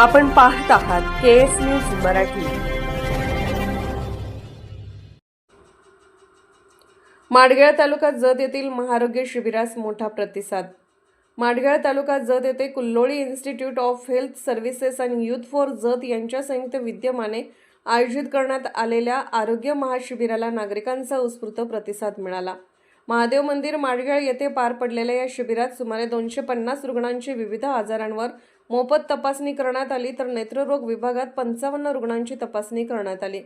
आपण पाहत आहात केएस न्यूज मराठी। माडगेळ तालुका जत येथील महाआरोग्य शिबिरास मोठा प्रतिसाद। माडगेळ तालुका जत येथे Kulloli institute of health services आणि यूथ फॉर जत यांच्या संयुक्त विद्यमाने आयोजित करण्यात आलेल्या आरोग्य महाशिबिराला नागरिकांचा उत्स्फूर्त प्रतिसाद मिळाला। महादेव मंदिर माडगेळ येथे पार पडलेल्या या शिबिरात सुमारे 250 रुग्णांची विविध आजारांवर मोफत तपासणी करण्यात आली, तर नेत्ररोग विभागात 55 रुग्णांची तपासणी करण्यात आली।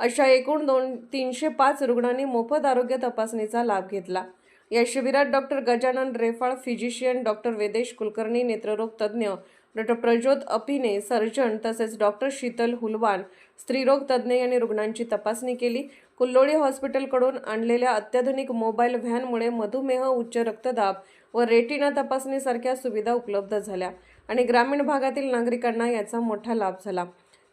अशा एकूण 305 रुग्णांनी मोफत आरोग्य तपासणीचा लाभ घेतला। या शिबिरात doctor Gajanan Refal, physician doctor Vedesh Kulkarni, नेत्ररोग तज्ज्ञ डॉक्टर प्रज्योत अपिने, सर्जन तसेच डॉक्टर शीतल हुलवान, स्त्रीरोग तज्ज्ञ यांनी रुग्णांची तपासणी केली। कुल्लोळी हॉस्पिटलकडून आणलेल्या अत्याधुनिक मोबाईल व्हॅनमुळे मधुमेह, उच्च रक्तदाब व रेटिना तपासणीसारख्या सुविधा उपलब्ध झाल्या आणि ग्रामीण भागातील नागरिकांना याचा मोठा लाभ झाला।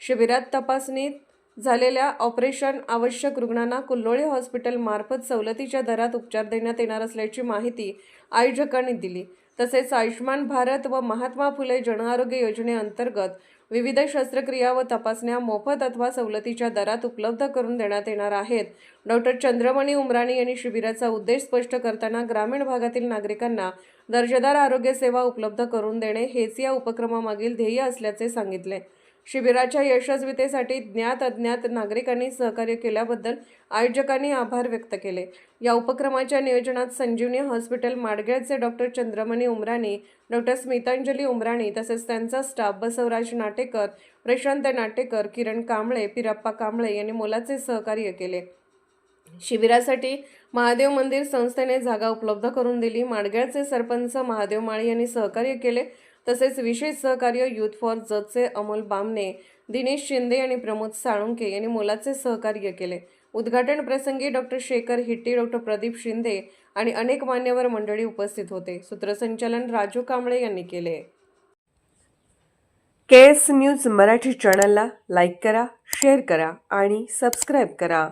शिबिरात तपासणीत झालेल्या ऑपरेशन आवश्यक रुग्णांना कुल्लोळी हॉस्पिटल मार्फत सवलतीच्या दरात उपचार देण्यात येणार असल्याची माहिती आयोजकांनी दिली। तसेच आयुष्मान भारत व महात्मा फुले जनआरोग्य योजनेअंतर्गत विविध शस्त्रक्रिया व तपासण्या मोफत अथवा सवलतीच्या दरात उपलब्ध करून देण्यात येणार आहेत। डॉक्टर चंद्रमणी उमराणी यांनी शिबिराचा उद्देश स्पष्ट करताना ग्रामीण भागातील नागरिकांना दर्जेदार आरोग्य सेवा उपलब्ध करून देणे हेच या उपक्रमामागील ध्येय असल्याचे सांगितले। शिबिराच्या यशस्वीतेसाठी ज्ञात अज्ञात नागरिकांनी सहकार्य केल्याबद्दल आयोजकांनी आभार व्यक्त केले। या उपक्रमाच्या नियोजनात संजीवनी हॉस्पिटल माडगेळचे डॉक्टर चंद्रमणी उमराणी, डॉक्टर स्मितांजली उमराणी तसेच त्यांचा स्टाफ बसवराज नाटेकर, प्रशांत नाटेकर, किरण कांबळे, पिरप्पा कांबळे यांनी मोलाचे सहकार्य केले। शिबिरासाठी महादेव मंदिर संस्थेने जागा उपलब्ध करून दिली। माडगेळचे सरपंच महादेव माळी यांनी सहकार्य केले। तसेच विशेष सहकार्य यूथ फॉर जतचे अमोल बामणे, दिनेश शिंदे आणि प्रमोद साळुंके यांनी मोलाचे सहकार्य केले। उद्घाटन प्रसंगी डॉक्टर शेखर हिट्टी, डॉक्टर प्रदीप शिंदे आणि अनेक मान्यवर मंडळी उपस्थित होते। सूत्रसंचालन राजू कांबळे यांनी केले। केएस न्यूज मराठी चॅनलला लाईक करा, शेअर करा आणि सबस्क्राईब करा।